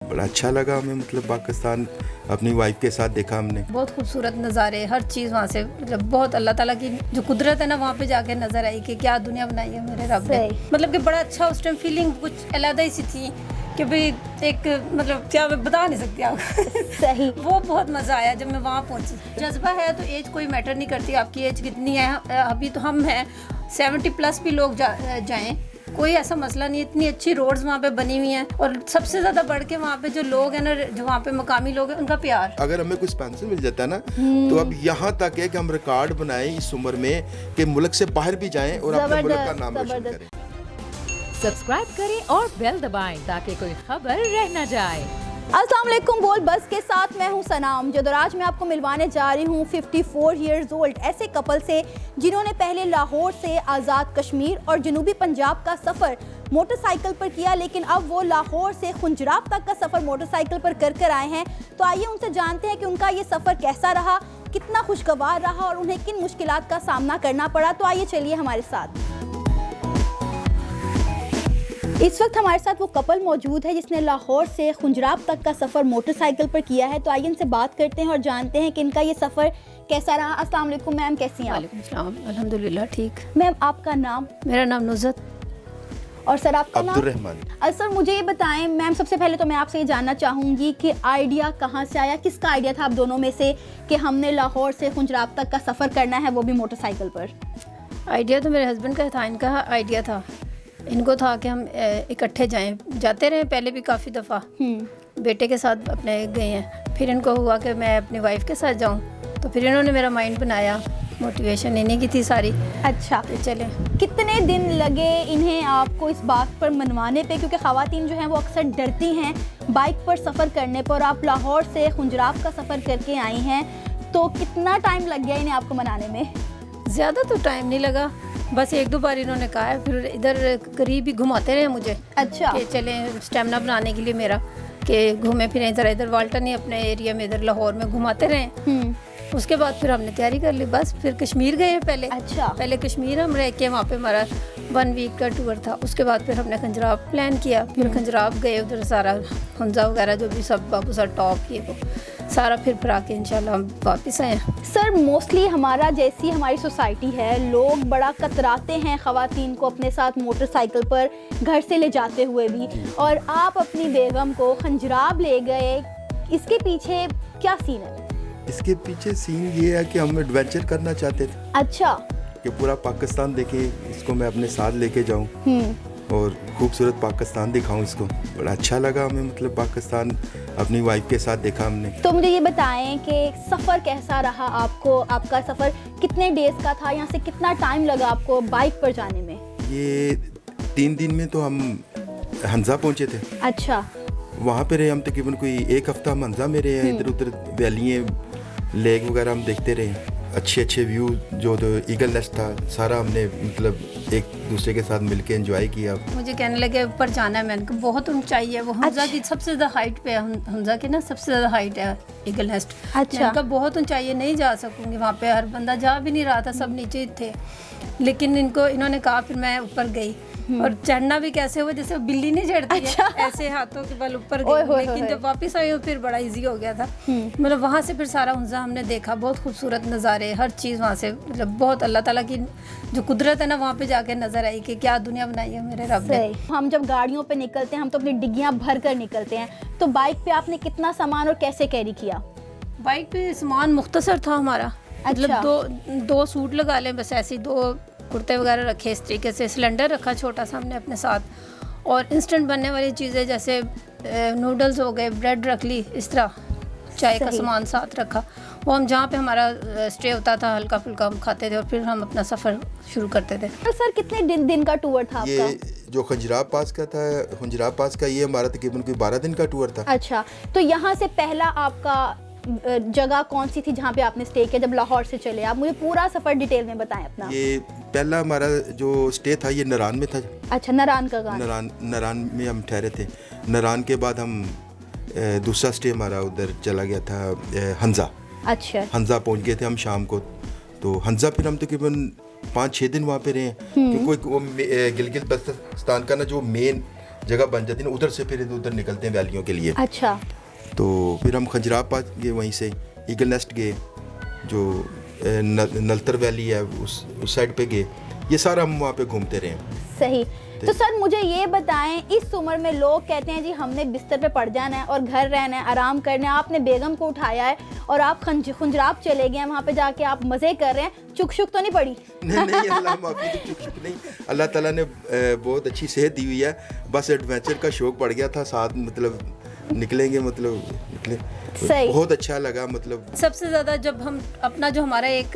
बड़ा अच्छा लगा हमें, मतलब पाकिस्तान अपनी वाइफ के साथ देखा हमने। बहुत खूबसूरत नज़ारे, हर चीज़ वहाँ से, मतलब बहुत अल्लाह ताला की जो कुदरत है ना, वहाँ पे जाके नज़र आई कि क्या दुनिया बनाई है मेरे रब ने। मतलब कि बड़ा अच्छा उस टाइम फीलिंग कुछ अलग ही सी थी कि भाई एक, मतलब क्या मैं बता नहीं सकती आपको। सही। वो बहुत मज़ा आया जब मैं वहाँ पहुँची। जज्बा है तो एज कोई मैटर नहीं करती, आपकी एज कितनी है। अभी तो हम हैं 70+ भी लोग जाएँ, कोई ऐसा मसला नहीं। इतनी अच्छी रोड्स वहाँ पे बनी हुई हैं, और सबसे ज़्यादा बढ़ के वहाँ पे जो लोग हैं ना, जो वहाँ पे मकामी लोग हैं, उनका प्यार। अगर हमें कुछ पेंशन मिल जाता है ना, तो अब यहाँ तक है कि हम रिकॉर्ड बनाएं इस उम्र में कि मुल्क से बाहर भी जाएं और अपने मुल्क का नाम रोशन करें। सब्सक्राइब करें और बेल दबाएं ताकि कोई खबर रह न जाए। अस्सलाम वालेकुम, बोल बस के साथ मैं हूं सनाम जदर। आज मैं आपको मिलवाने जा रही हूं 54 इयर्स ओल्ड ऐसे कपल से जिन्होंने पहले लाहौर से आज़ाद कश्मीर और जनूबी पंजाब का सफ़र मोटरसाइकिल पर किया, लेकिन अब वो लाहौर से खुंजराब तक का सफ़र मोटरसाइकिल पर कर आए हैं। तो आइए उनसे जानते हैं कि उनका ये सफ़र कैसा रहा, कितना खुशगवार रहा और उन्हें किन मुश्किलात का सामना करना पड़ा। तो आइए चलिए हमारे साथ। इस वक्त हमारे साथ वो कपल मौजूद है जिसने लाहौर से खुंजराब तक का सफ़र मोटरसाइकिल पर किया है। तो आइए इनसे बात करते हैं और जानते हैं कि इनका ये सफ़र कैसा रहा। अस्सलाम वालेकुम मैम, कैसी हैं आप? वालेकुम सलाम, अल्हम्दुलिल्लाह ठीक। मैम आपका नाम? मेरा नाम नुज़रत। और सर आपका नाम? अब्दुर्रहमान। सर मुझे ये बताएं मैम, सबसे पहले तो मैं आपसे ये जानना चाहूँगी कि आइडिया कहाँ से आया, किसका आइडिया था आप दोनों में से कि हमने लाहौर से खुंजराब तक का सफ़र करना है, वो भी मोटरसाइकिल पर? आइडिया तो मेरे हस्बैंड का था, इनका आइडिया था। इनको था कि हम इकट्ठे जाएं, जाते रहे पहले भी काफ़ी दफ़ा, बेटे के साथ अपने गए हैं। फिर इनको हुआ कि मैं अपनी वाइफ के साथ जाऊं, तो फिर इन्होंने मेरा माइंड बनाया, मोटिवेशन इन्हीं की थी सारी। अच्छा, तो चले। कितने दिन लगे इन्हें आपको इस बात पर मनवाने पे, क्योंकि ख़वातीन जो हैं वो अक्सर डरती हैं बाइक पर सफ़र करने पर। आप लाहौर से खुंजराब का सफ़र करके आई हैं, तो कितना टाइम लग गया इन्हें आपको मनाने में? ज़्यादा तो टाइम नहीं लगा, बस 1-2 बार इन्होंने कहा है। फिर इधर करीब ही घुमाते रहे मुझे। अच्छा। कि चलें स्टेमिना बनाने के लिए मेरा, कि घूमे फिरें इधर वाल्टन ही अपने एरिया में, इधर लाहौर में घुमाते रहे। उसके बाद फिर हमने तैयारी कर ली, बस फिर कश्मीर गए पहले। अच्छा। पहले कश्मीर हम रह के, वहाँ पे हमारा 1 वीक का टूर था। उसके बाद फिर हमने खंजराब प्लान किया, फिर खंजराब गए, उधर सारा हंजा वगैरह जो भी सब बाबू सर टॉप ये वो सारा फिर आके इंशाल्लाह हम वापस आए। सर मोस्टली हमारा जैसी हमारी सोसाइटी है, लोग बड़ा कतराते हैं ख़वातीन को अपने साथ मोटरसाइकिल पर घर से ले जाते हुए भी, और आप अपनी बेगम को खंजराब ले गए, इसके पीछे क्या सीन है? इसके पीछे सीन ये है कि हम एडवेंचर करना चाहते थे। अच्छा। कि पूरा पाकिस्तान देखे, इसको मैं अपने साथ लेके जाऊं और खूबसूरत पाकिस्तान दिखाऊं इसको। बड़ा अच्छा लगा हमें, मतलब पाकिस्तान अपनी वाइफ के साथ देखा हमने। तो मुझे ये बताएं कि सफ़र कैसा रहा आपको, आपका सफ़र कितने डेज़ का था, यहाँ से कितना टाइम लगा आपको बाइक पर जाने में? ये 3 दिन में तो हम हंजा पहुँचे थे। अच्छा। वहाँ पे रहे हम तकरीबन कोई 1 हफ्ता हम हंजा में रहे। इधर उधर वैलियाँ, लेक वगैरह हम देखते रहे। अच्छे व्यू जो तो ईगल नेस्ट था सारा हमने मतलब एक दूसरे के साथ मिलके एंजॉय किया। मुझे कहने लगे ऊपर जाना है, मैंने कहा बहुत ऊंचाई है, वो हंजा की सबसे ज़्यादा हाइट पे है, हंजा की ना सबसे ज़्यादा हाइट है ईगल नेस्ट। अच्छा। मैंने कहा बहुत ऊंचाई है, नहीं जा सकूँगी वहाँ पे। हर बंदा जा भी नहीं रहा था, सब नीचे थे। लेकिन इन्होंने कहा, फिर मैं ऊपर गई, और चढ़ना भी कैसे हुआ, जैसे बिल्ली नहीं चढ़ती अच्छा। है, ऐसे हाथों के बल ऊपर गई। लेकिन जब वापस आई फिर बड़ा इजी हो गया था। मतलब वहाँ से फिर सारा हंजा हमने देखा, बहुत खूबसूरत नज़ारे, हर चीज़ वहाँ से, मतलब बहुत अल्लाह ताला की जो कुदरत है ना, वहाँ पे जाके नज़र आई कि क्या दुनिया बनाई है मेरे रब ने। हम जब गाड़ियों पे निकलते हैं, हम तो अपनी डिग्गियाँ भर कर निकलते हैं, तो बाइक पे आपने कितना सामान और कैसे कैरी किया? बाइक पे सामान मुख्तसर था हमारा। मतलब अच्छा। दो सूट लगा लें बस, ऐसे 2 कुर्ते वगैरह रखे इस तरीके से। सिलेंडर रखा छोटा सा हमने अपने साथ, और इंस्टेंट बनने वाली चीज़ें जैसे नूडल्स हो गए, ब्रेड रख ली, इस तरह चाय का सामान साथ रखा। वो हम जहाँ पे हमारा स्टे होता था हल्का फुल्का हम खाते थे, और फिर हम अपना सफ़र शुरू करते थे। तो सर कितने दिन का टूर था आपका? ये जो खंजराब पास का था, खुंजराब पास का, ये हमारा तकरीबन कोई 12 दिन का टूर था। अच्छा, तो यहाँ से पहला आपका जगह कौन सी थी जहाँ पे आपने स्टे किया जब लाहौर से चले? आप मुझे पूरा सफ़र डिटेल में बताएं अपना। ये पहला हमारा जो स्टे था ये नरान में था। अच्छा, नरान का गाना। नरान में हम ठहरे थे। नरान के बाद हम दूसरा स्टे हमारा उधर चला गया था हंजा। अच्छा। हंजा पहुंच गए थे हम शाम को। तो हंजा फिर हम तकरीबन 5-6 दिन वहाँ पे रहे, क्योंकि गिलगित बल्तिस्तान का ना जो मेन जगह बन जाती है ना, उधर से फिर इधर उधर निकलते हैं वैलियों के लिए। अच्छा। तो फिर हम खंजराबाद गए, वहीं से ईगल नेस्ट गए, जो नलतर वैली है उस साइड पे गए। ये सारा हम वहाँ पे घूमते रहे। सही। तो सर मुझे ये बताएं, इस उम्र में लोग कहते हैं जी हमने बिस्तर पे पड़ जाना है और घर रहना है, आराम करना है, आपने बेगम को उठाया है और आप खुंजराब चले गए हैं, वहाँ पे जाके आप मज़े कर रहे हैं, चुक शुक तो नहीं पड़ी? नहीं अल्लाह माफ़ी, तो चुक शुक नहीं, अल्लाह ताला ने बहुत अच्छी सेहत दी हुई है। बस एडवेंचर का शौक पड़ गया था साथ, मतलब निकले। सही। बहुत अच्छा लगा। मतलब सबसे ज़्यादा जब हम अपना जो हमारा एक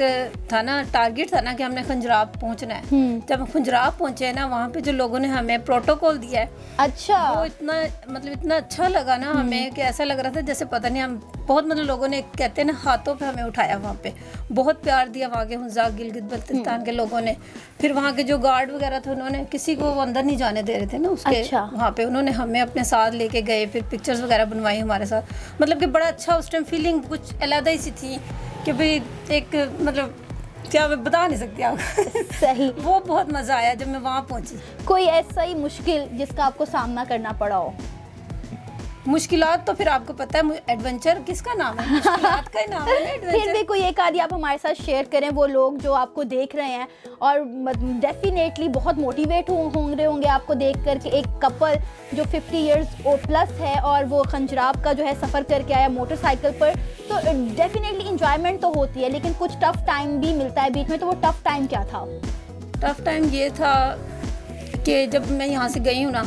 था ना टारगेट था ना कि हमने खंजराब पहुंचना है, जब हम खंजराब पहुंचे ना, वहाँ पे जो लोगों ने हमें प्रोटोकॉल दिया है, अच्छा, वो इतना अच्छा लगा ना हमें कि ऐसा लग रहा था जैसे पता नहीं हम बहुत, मतलब लोगों ने कहते हैं ना हाथों पे हमें उठाया, वहाँ पे बहुत प्यार दिया वहाँ के हुज़ा गिलगित बल्तिस्तान के लोगों ने। फिर वहाँ के जो गार्ड वगैरह थे, उन्होंने किसी को अंदर नहीं जाने दे रहे थे ना उसके। अच्छा। वहाँ पे उन्होंने हमें अपने साथ लेके गए, फिर पिक्चर्स वगैरह बनवाई हमारे साथ। मतलब कि बड़ा अच्छा उस टाइम फीलिंग कुछ अलग ही सी थी कि भाई एक, मतलब क्या मैं बता नहीं सकती आपको। सही। वो बहुत मज़ा आया जब मैं वहाँ पहुँची। कोई ऐसा ही मुश्किल जिसका आपको सामना करना पड़ा हो? मुश्किलात तो फिर आपको पता है, एडवेंचर किसका नाम है, मुश्किलात का ही नाम है ना फिर एडवेंचर। भी कोई एक आदि आप हमारे साथ शेयर करें, वो लोग जो आपको देख रहे हैं और डेफिनेटली बहुत मोटिवेट होंगे आपको देख कर के, एक कपल जो 50 इयर्स प्लस है और वो खंजराब का जो है सफ़र करके आया मोटरसाइकिल पर, तो डेफिनेटली इंजॉयमेंट तो होती है, लेकिन कुछ टफ टाइम भी मिलता है बीच में। तो वो टफ टाइम क्या था? टफ टाइम ये था कि जब मैं यहाँ से गई हूँ ना,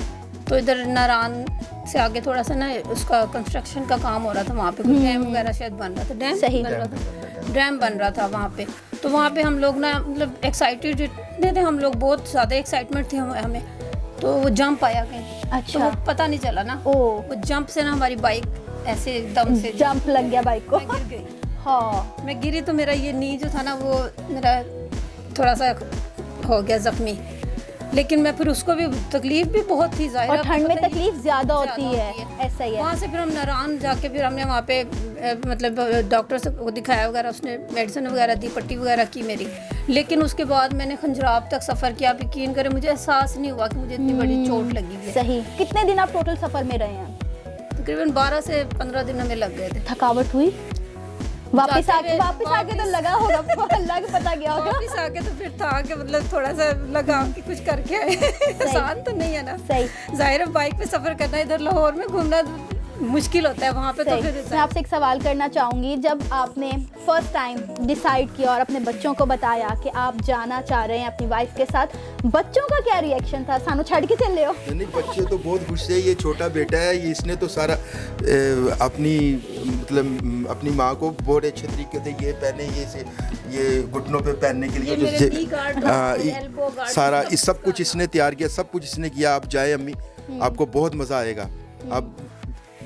तो इधर नारायण से आगे थोड़ा सा ना उसका कंस्ट्रक्शन का काम हो रहा था, वहाँ पे कुछ डैम वगैरह शायद बन रहा था, डैम बन रहा था वहाँ पे। तो वहाँ पे हम लोग ना, मतलब एक्साइटेड इतने थे हम लोग, बहुत ज़्यादा एक्साइटमेंट थी हमें। तो वो जंप आया कहीं, अच्छा। तो वो पता नहीं चला ना, वो जंप से ना हमारी बाइक ऐसे एकदम से जंप लग गया बाइक को। मैं गिर गई। हाँ। मैं गिरी तो मेरा ये नी जो था ना, वो मेरा थोड़ा सा हो गया ज़ख्मी, लेकिन मैं फिर उसको भी तकलीफ भी बहुत थी, जाहिर है, और ठंड में तकलीफ ज़्यादा होती है, ऐसा ही है। वहाँ से फिर हम नारायण जाके फिर हमने वहाँ पे मतलब डॉक्टर से को दिखाया वगैरह, उसने मेडिसिन वगैरह दी, पट्टी वगैरह की मेरी। लेकिन उसके बाद मैंने खंजराब तक सफ़र किया, आप यकीन करें मुझे एहसास नहीं हुआ कि मुझे इतनी बड़ी चोट लगी है। सही। कितने दिन आप टोटल सफ़र में रहे हैं? तकरीबन 12 से 15 दिन हमें लग गए थे। थकावट हुई? वापस आके तो लगा होगा, लग पता गया होगा। वापस आके तो फिर था कि मतलब थोड़ा सा लगा कि कुछ करके आए। आसान तो नहीं है ना। सही। जाहिर है बाइक पे सफ़र करना, इधर लाहौर में घूमना मुश्किल होता है, वहाँ पे तो फिर मैं आपसे एक सवाल करना चाहूँगी, जब आपने फर्स्ट टाइम डिसाइड किया और अपने बच्चों को बताया कि आप जाना चाह रहे हैं अपनी वाइफ के साथ, बच्चों का क्या रिएक्शन था? सानू छड़ के चले हो? नहीं, बच्चे तो बहुत खुश थे। ये छोटा बेटा है, ये इसने तो सारा अपनी माँ को बहुत अच्छे तरीके से ये पहने, ये घुटनों पे पहनने के लिए सारा इस सब कुछ इसने तैयार किया, सब कुछ इसने किया। आप जाए अम्मी, आपको बहुत मज़ा आएगा। अब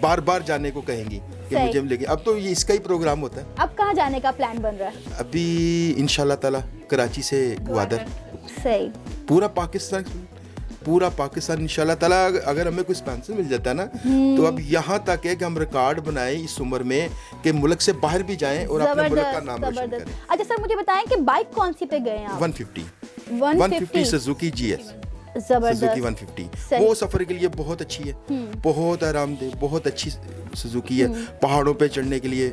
बार बार जाने को कहेंगी कि मुझे लेके। अब तो ये इसका ही प्रोग्राम होता है। अब कहाँ जाने का प्लान बन रहा है? अभी इंशाल्लाह ताला कराची से ग्वादर। सही। पूरा पाकिस्तान इंशाल्लाह ताला, अगर हमें कोई स्पॉन्सर मिल जाता है ना, तो अब यहाँ तक है कि हम रिकॉर्ड बनाए इस उम्र में कि मुल्क से बाहर भी जाएं और अपने मुल्क का नाम रोशन करें। अच्छा सर, मुझे बताएं कि बाइक कौन सी पे गए हैं आप? 150 सुजुकी GS, सुजुकी 150। वो सफर के लिए बहुत अच्छी है, बहुत आरामदेह, बहुत अच्छी सुजुकी है। पहाड़ों पे चढ़ने के लिए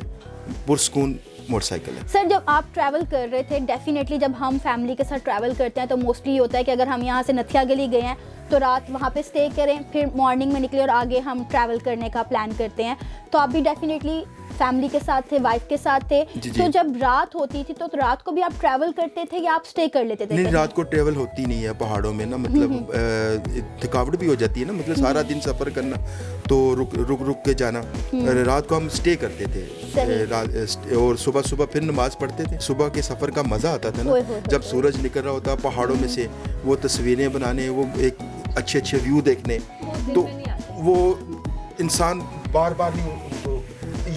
पुरस्कून मोटरसाइकिल है। सर, जब आप ट्रैवल कर रहे थे, डेफिनेटली जब हम फैमिली के साथ ट्रैवल करते हैं तो मोस्टली होता है कि अगर हम यहाँ से नथिया गली गए हैं तो रात वहाँ पे स्टे करें, फिर मॉर्निंग में निकले और आगे हम ट्रैवल करने का प्लान करते हैं। तो आप भी डेफिनेटली फैमिली के साथ थे, वाइफ के साथ थे। तो जब रात होती थी तो रात को भी आप ट्रैवल करते थे या आप स्टे कर लेते थे? नहीं, रात को ट्रैवल होती नहीं है पहाड़ों में ना, मतलब थकावट भी हो जाती है ना, मतलब सारा दिन सफ़र करना, तो रुक के जाना। रात को हम स्टे करते थे और सुबह फिर नमाज पढ़ते थे। सुबह के सफ़र का मज़ा आता था ना, जब सूरज निकल रहा होता पहाड़ों में से, वो तस्वीरें बनाने, वो एक अच्छे व्यू देखने, तो वो इंसान बार नहीं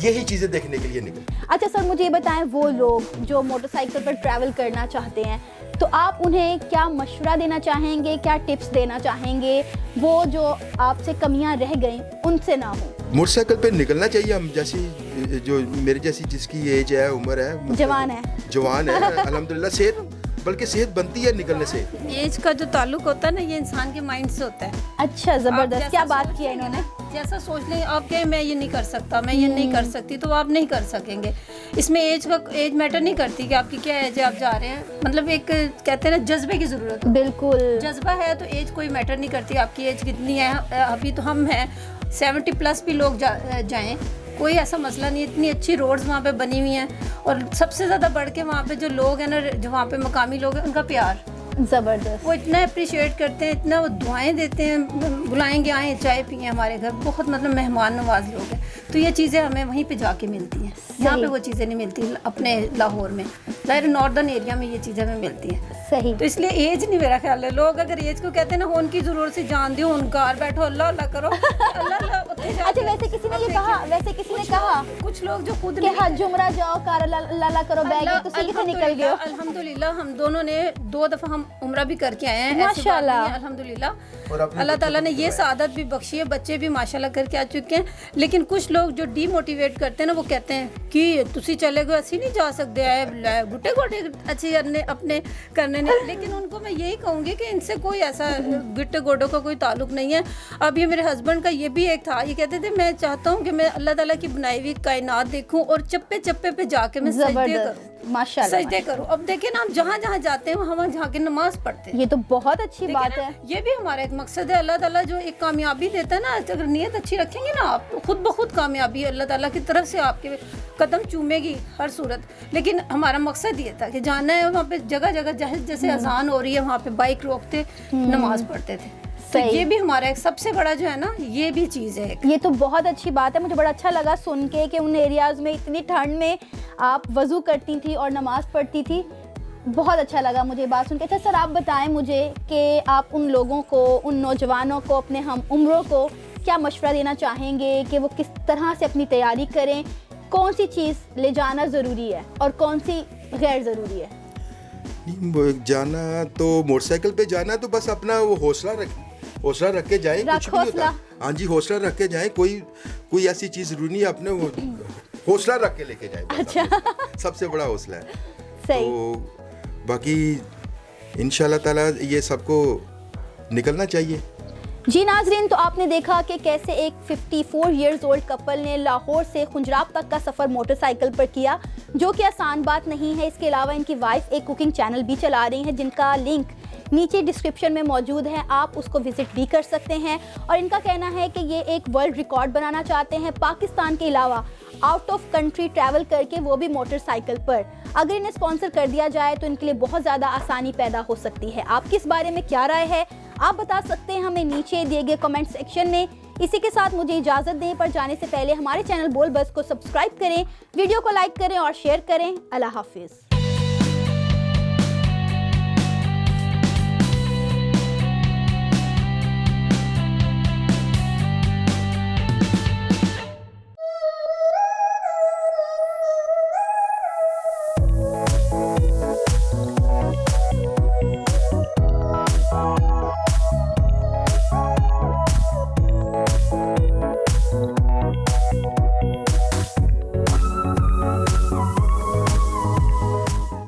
यही चीज़ें देखने के लिए निकले। अच्छा सर, मुझे ये बताएं, वो लोग जो मोटरसाइकिल पर ट्रैवल करना चाहते हैं, तो आप उन्हें क्या मशवरा देना चाहेंगे, क्या टिप्स देना चाहेंगे, वो जो आपसे कमियां रह गई उनसे ना हो? मोटरसाइकिल पे निकलना चाहिए। हम जैसी जो मेरे जैसी जिसकी एज है, उम्र है, जवान है अल्हम्दुलिल्लाह, बल्कि सेहत बनती है निकलने से। एज का जो ताल्लुक होता है ना, ये इंसान के माइंड से होता है। अच्छा, आप जबरदस्त, जैसा क्या बात सोच की है लेंगे इन्होंने। ना, जैसा सोच लें आप कहें मैं ये नहीं कर सकता, मैं ये नहीं कर सकती, तो आप नहीं कर सकेंगे। इसमें एज मैटर नहीं करती कि आपकी क्या एज है, आप जा रहे हैं, मतलब एक कहते हैं ना जज्बे की ज़रूरत है। बिल्कुल, जज्बा है तो एज कोई मैटर नहीं करती, आपकी एज कितनी है। अभी तो हम हैं 70+ भी लोग जाएं, कोई ऐसा मसला नहीं। इतनी अच्छी रोड्स वहाँ पे बनी हुई हैं, और सबसे ज़्यादा बढ़ के वहाँ पे जो लोग हैं ना, जो वहाँ पे मकामी लोग हैं, उनका प्यार, जबरदस्त। वो इतना अप्रिशिएट करते हैं, इतना वो दुआएं देते हैं, बुलाएंगे आएँ चाय पिए हमारे घर, बहुत मतलब मेहमान नवाज लोग हैं। तो ये चीज़ें हमें वहीं पे जाके मिलती हैं, यहाँ पे वो चीज़ें नहीं मिलती अपने लाहौर में। ज़ाहिर नॉर्दर्न एरिया में ये चीज़ें हमें मिलती हैं। सही। तो इसलिए एज नहीं, मेरा ख्याल है लोग अगर एज को कहते हैं ना, होन की ज़रूरत से जान दियो, उनकार बैठो अल्लाह अल्लाह करो अच्छा, वैसे किसी ने ये कहा, वैसे किसी ने कहा कुछ लोग जो खुद कि हाँ जुमरा जाओ कार अल्लाह करो बैग है, तो सीधे से निकल गए हो। अल्हम्दुलिल्लाह हम दोनों ने 2 दफ़ा हम उम्रा भी करके आए हैं, ऐसी बात माशाल्लाह। नहीं है, अल्हम्दुलिल्लाह अल्लाह ताला ने ये सादत भी बख्शी है, बच्चे भी माशाल्लाह करके आ चुके हैं। लेकिन कुछ लोग जो डीमोटिवेट करते हैं ना, वो कहते हैं कि तुसी चले गए, ऐसे नहीं जा सकते है, गुटे गोटे अच्छे अपने करने ने। लेकिन उनको मैं यही कहूँगी कि इनसे कोई ऐसा गुट्टे गोडों का कोई ताल्लुक नहीं है। अब ये मेरे हस्बैंड का ये भी एक था, ये कहते थे मैं चाहता हूँ कि मैं अल्लाह ताला की बनाई हुई कायनात देखूँ और चप्पे चप्पे पे जाके मैं सजदे करूँ, माशाल्लाह सजदे करूँ। अब देखिए ना, हम जहाँ जहाँ जाते हैं वहाँ जाके नमाज पढ़ते हैं। ये तो बहुत अच्छी ठीक बात ना? है। ये भी हमारा एक मकसद है। अल्लाह ताला जो एक कामयाबी देता है ना, अगर नीयत अच्छी रखेंगे ना, आप खुद ब खुद कामयाबी अल्लाह ताला की तरफ से आपके कदम चूमेगी हर सूरत। लेकिन हमारा मकसद ये था कि जाना है वहाँ पे, जगह जगह जैसे अजान हो रही है वहाँ पे बाइक रोकते, नमाज पढ़ते थे। तो ये भी हमारा एक सबसे बड़ा जो है ना, ये भी चीज़ है। ये तो बहुत अच्छी बात है। मुझे बड़ा अच्छा लगा सुन के कि उन एरियाज़ में इतनी ठंड में आप वज़ू करती थी और नमाज़ पढ़ती थी। बहुत अच्छा लगा मुझे बात सुन के। अच्छा सर, आप बताएं मुझे कि आप उन लोगों को, उन नौजवानों को, अपने हम उम्रों को क्या मशवरा देना चाहेंगे कि वो किस तरह से अपनी तैयारी करें, कौन सी चीज़ ले जाना ज़रूरी है और कौन सी गैर ज़रूरी है? जाना तो मोटरसाइकिल पे जाना तो बस अपना वो हौसला रख के जाए, कुछ भी होता। हाँ जी, हौसला रख के जाए, कोई ऐसी चीज़ जरूरी नहीं है, अपने वो हौसला रख के लेके जाए। अच्छा, सबसे बड़ा हौसला है। सही। तो बाकी इंशाल्लाह ताला ये सबको निकलना चाहिए। जी नाजरीन, तो आपने देखा कि कैसे एक 54 इयर्स ओल्ड कपल ने लाहौर से खुंजराब तक का सफ़र मोटरसाइकिल पर किया, जो कि आसान बात नहीं है। इसके अलावा इनकी वाइफ एक कुकिंग चैनल भी चला रही हैं, जिनका लिंक नीचे डिस्क्रिप्शन में मौजूद है, आप उसको विज़िट भी कर सकते हैं। और इनका कहना है कि ये एक वर्ल्ड रिकॉर्ड बनाना चाहते हैं, पाकिस्तान के अलावा आउट ऑफ कंट्री ट्रैवल करके, वो भी मोटरसाइकिल पर। अगर इन्हें स्पॉन्सर कर दिया जाए तो इनके लिए बहुत ज़्यादा आसानी पैदा हो सकती है। आपकी इस बारे में क्या राय है, आप बता सकते हैं हमें नीचे दिए गए कमेंट सेक्शन में। इसी के साथ मुझे इजाज़त दें, पर जाने से पहले हमारे चैनल बोल बस को सब्सक्राइब करें, वीडियो को लाइक करें और शेयर करें। अल्लाह हाफिज़।